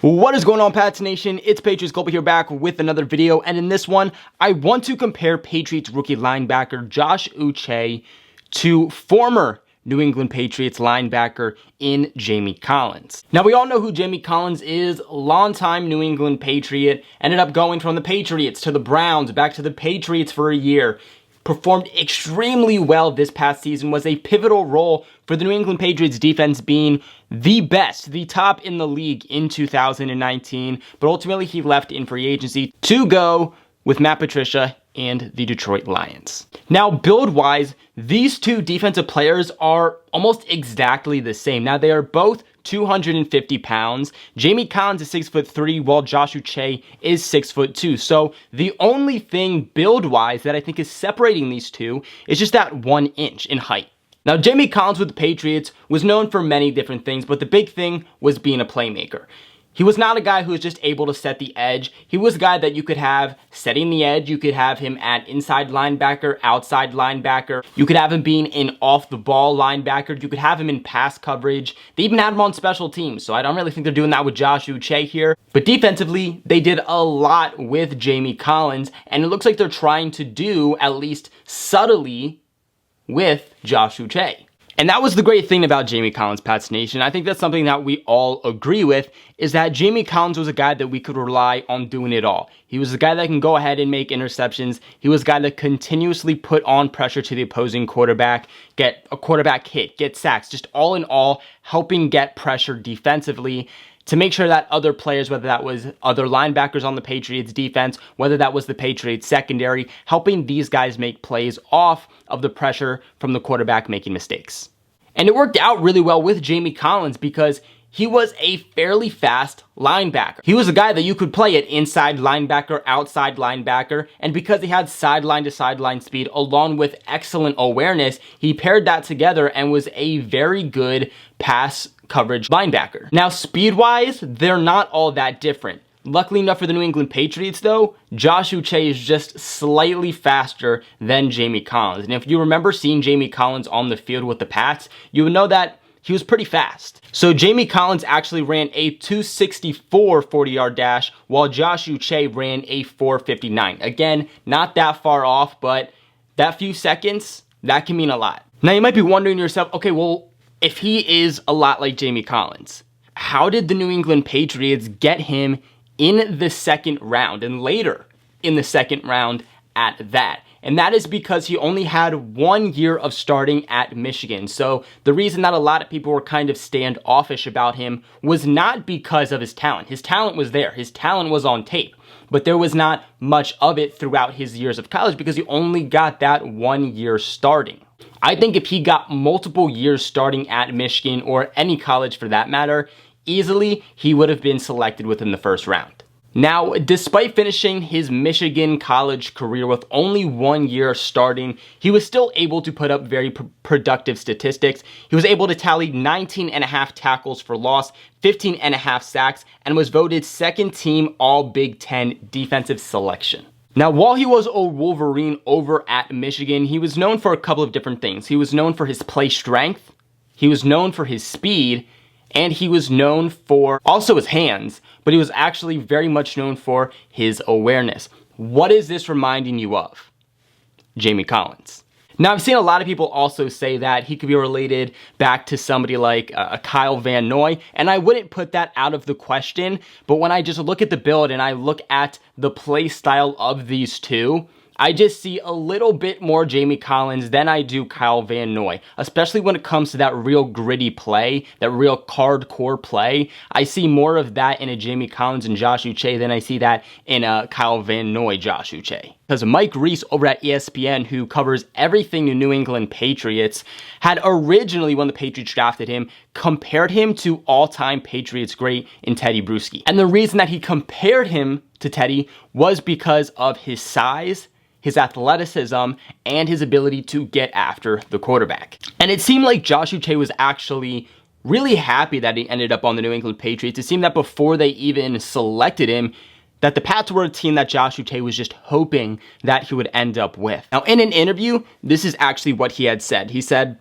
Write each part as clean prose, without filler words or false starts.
What is going on, Pats Nation? It's Patriots Global here, back with another video, and in this one, I want to compare Patriots rookie linebacker Josh Uche to former New England Patriots linebacker in Jamie Collins. Now, we all know who Jamie Collins is, longtime New England Patriot, ended up going from the Patriots to the Browns, back to the Patriots for a year. Performed extremely well this past season, was a pivotal role for the New England Patriots defense being the best, the top in the league in 2019, but ultimately he left in free agency to go with Matt Patricia and the Detroit Lions. Now, build-wise, these two defensive players are almost exactly the same. Now, they are both 250 pounds. Jamie Collins is 6'3", while Josh Uche is 6'2". So the only thing build-wise that I think is separating these two is just that 1 inch in height. Now, Jamie Collins with the Patriots was known for many different things, but the big thing was being a playmaker. He was not a guy who was just able to set the edge. He was a guy that you could have setting the edge. You could have him at inside linebacker, outside linebacker. You could have him being an off-the-ball linebacker. You could have him in pass coverage. They even had him on special teams, so I don't really think they're doing that with Josh Uche here. But defensively, they did a lot with Jamie Collins, and it looks like they're trying to do, at least subtly, with Josh Uche. And that was the great thing about Jamie Collins, Pats Nation. I think that's something that we all agree with, is that Jamie Collins was a guy that we could rely on doing it all. He was a guy that can go ahead and make interceptions. He was a guy that continuously put on pressure to the opposing quarterback, get a quarterback hit, get sacks, just all in all, helping get pressure defensively to make sure that other players, whether that was other linebackers on the Patriots defense, whether that was the Patriots secondary, helping these guys make plays off of the pressure from the quarterback making mistakes. And it worked out really well with Jamie Collins because he was a fairly fast linebacker. He was a guy that you could play at inside linebacker, outside linebacker, and because he had sideline to sideline speed along with excellent awareness, he paired that together and was a very good pass coverage linebacker. Now, speed-wise, they're not all that different. Luckily enough for the New England Patriots, though, Josh Uche is just slightly faster than Jamie Collins. And if you remember seeing Jamie Collins on the field with the Pats, you would know that he was pretty fast. So Jamie Collins actually ran a 264 40-yard dash, while Josh Uche ran a 459. Again, not that far off, but that few seconds, that can mean a lot. Now, you might be wondering to yourself, okay, well, if he is a lot like Jamie Collins, how did the New England Patriots get him in the second round, and later in the second round at that? And that is because he only had 1 year of starting at Michigan. So the reason that a lot of people were kind of standoffish about him was not because of his talent. His talent was there. His talent was on tape. But there was not much of it throughout his years of college because he only got that 1 year starting. I think if he got multiple years starting at Michigan, or any college for that matter, easily he would have been selected within the first round. Now, despite finishing his Michigan college career with only 1 year starting, he was still able to put up very productive statistics. He was able to tally 19.5 tackles for loss, 15.5 sacks, and was voted second team All Big Ten defensive selection. Now, while he was a Wolverine over at Michigan, he was known for a couple of different things. He was known for his play strength, he was known for his speed, and he was known for also his hands, but he was actually very much known for his awareness. What is this reminding you of? Jamie Collins. Now, I've seen a lot of people also say that he could be related back to somebody like Kyle Van Noy, and I wouldn't put that out of the question, but when I just look at the build and I look at the play style of these two, I just see a little bit more Jamie Collins than I do Kyle Van Noy, especially when it comes to that real gritty play, that real hardcore play. I see more of that in a Jamie Collins and Josh Uche than I see that in a Kyle Van Noy Josh Uche. Because Mike Reese over at ESPN, who covers everything to New England Patriots, had originally, when the Patriots drafted him, compared him to all-time Patriots great in Teddy Bruschi. And the reason that he compared him to Teddy was because of his size, his athleticism, and his ability to get after the quarterback. And it seemed like Josh Uche was actually really happy that he ended up on the New England Patriots. It seemed that before they even selected him, that the Pats were a team that Josh Uche was just hoping that he would end up with. Now, in an interview, this is actually what he had said. He said,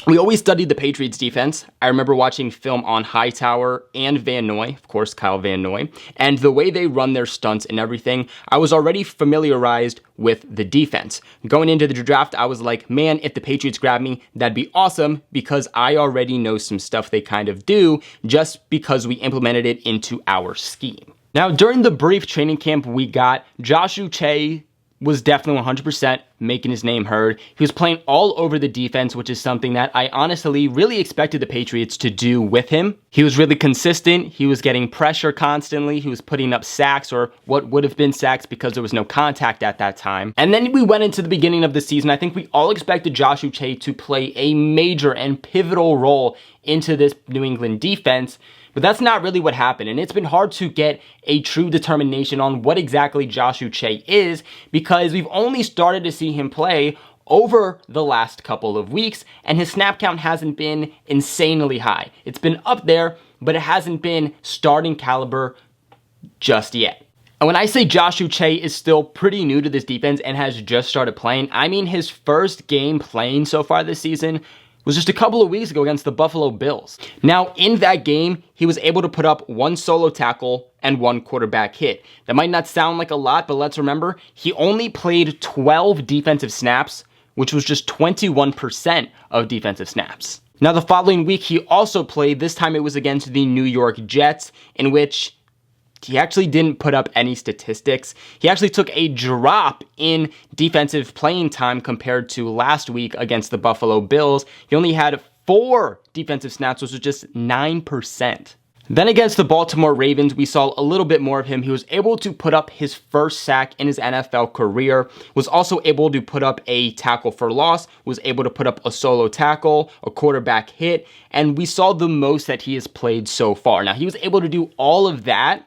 We always studied the Patriots defense. I remember watching film on Hightower and Van Noy, of course, Kyle Van Noy, and the way they run their stunts and everything, I was already familiarized with the defense. Going into the draft, I was like, man, if the Patriots grab me, that'd be awesome because I already know some stuff they kind of do just because we implemented it into our scheme. Now, during the brief training camp we got, Josh Uche was definitely 100% making his name heard. He was playing all over the defense, which is something that I honestly really expected the Patriots to do with him. He was really consistent. He was getting pressure constantly. He was putting up sacks, or what would have been sacks because there was no contact at that time. And then we went into the beginning of the season. I think we all expected Josh Uche to play a major and pivotal role into this New England defense. But that's not really what happened, and it's been hard to get a true determination on what exactly Josh Uche is because we've only started to see him play over the last couple of weeks, and his snap count hasn't been insanely high. It's been up there, but it hasn't been starting caliber just yet. And when I say Josh Uche is still pretty new to this defense and has just started playing, I mean his first game playing so far this season was just a couple of weeks ago against the Buffalo Bills. Now, in that game, he was able to put up 1 solo tackle and 1 quarterback hit. That might not sound like a lot, but let's remember, he only played 12 defensive snaps, which was just 21% of defensive snaps. Now, the following week, he also played, this time it was against the New York Jets, in which he actually didn't put up any statistics. He actually took a drop in defensive playing time compared to last week against the Buffalo Bills. He only had 4 defensive snaps, which was just 9%. Then against the Baltimore Ravens, we saw a little bit more of him. He was able to put up his first sack in his NFL career, was also able to put up a tackle for loss, was able to put up a solo tackle, a quarterback hit, and we saw the most that he has played so far. Now, he was able to do all of that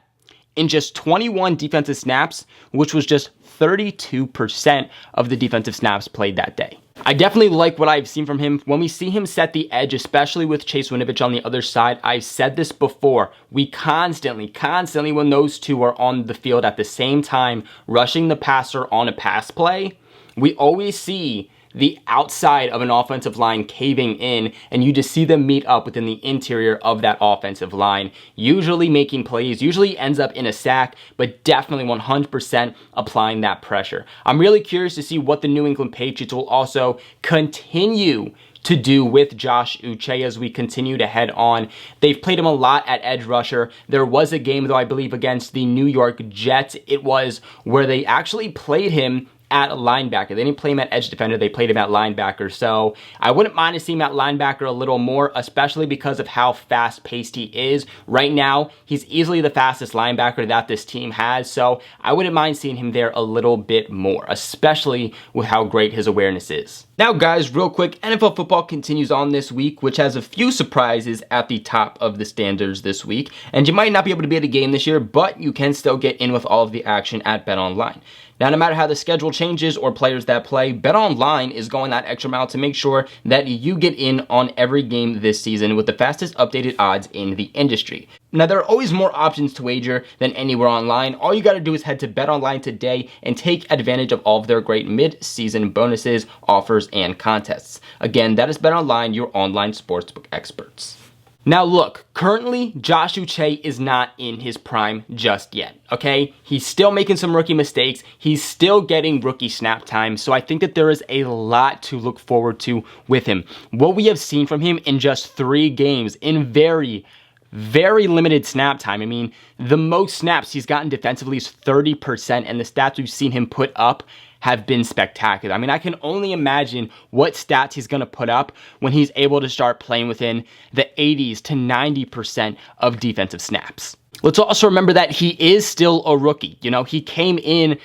in just 21 defensive snaps, which was just 32% of the defensive snaps played that day. I definitely like what I've seen from him. When we see him set the edge, especially with Chase Winovich on the other side, I've said this before, we constantly, when those two are on the field at the same time, rushing the passer on a pass play, we always see the outside of an offensive line caving in, and you just see them meet up within the interior of that offensive line, usually making plays, usually ends up in a sack, but definitely 100% applying that pressure. I'm really curious to see what the New England Patriots will also continue to do with Josh Uche as we continue to head on. They've played him a lot at edge rusher. There was a game, though, I believe against the New York Jets, it was where they actually played him at linebacker. They didn't play him at edge defender, they played him at linebacker. So I wouldn't mind to see him at linebacker a little more, especially because of how fast-paced he is. Right now, he's easily the fastest linebacker that this team has, so I wouldn't mind seeing him there a little bit more, especially with how great his awareness is. Now guys, real quick, NFL football continues on this week, which has a few surprises at the top of the standards this week. And you might not be able to be at a game this year, but you can still get in with all of the action at BetOnline. Now, no matter how the schedule changes or players that play, BetOnline is going that extra mile to make sure that you get in on every game this season with the fastest updated odds in the industry. Now, there are always more options to wager than anywhere online. All you got to do is head to BetOnline today and take advantage of all of their great mid-season bonuses, offers, and contests. Again, that is BetOnline, your online sportsbook experts. Now look, currently Josh Uche is not in his prime just yet, okay? He's still making some rookie mistakes. He's still getting rookie snap time, so I think that there is a lot to look forward to with him. What we have seen from him in just 3 games in very limited snap time. I mean, the most snaps he's gotten defensively is 30%, and the stats we've seen him put up have been spectacular. I mean, I can only imagine what stats he's going to put up when he's able to start playing within the 80s to 90% of defensive snaps. Let's also remember that he is still a rookie. You know, he came in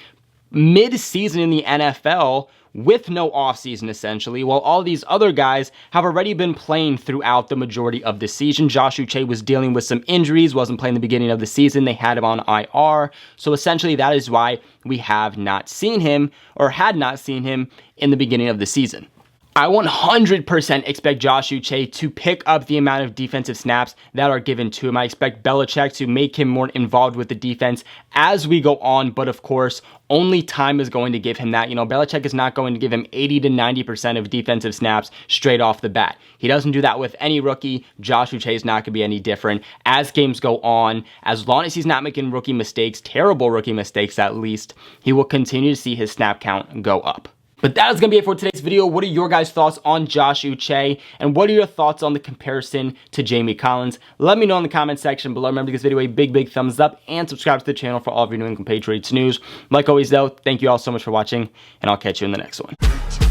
mid-season in the NFL with no offseason, essentially, while all these other guys have already been playing throughout the majority of the season. Josh Uche was dealing with some injuries, wasn't playing the beginning of the season. They had him on IR. So essentially, that is why we have not seen him, or had not seen him, in the beginning of the season. I 100% expect Josh Uche to pick up the amount of defensive snaps that are given to him. I expect Belichick to make him more involved with the defense as we go on, but of course, only time is going to give him that. Belichick is not going to give him 80 to 90% of defensive snaps straight off the bat. He doesn't do that with any rookie. Josh Uche is not going to be any different. As games go on, as long as he's not making rookie mistakes, terrible rookie mistakes at least, he will continue to see his snap count go up. But that is going to be it for today's video. What are your guys' thoughts on Josh Uche? And what are your thoughts on the comparison to Jamie Collins? Let me know in the comment section below. Remember to give this video a big thumbs up and subscribe to the channel for all of your New England Patriots news. Like always though, thank you all so much for watching, and I'll catch you in the next one.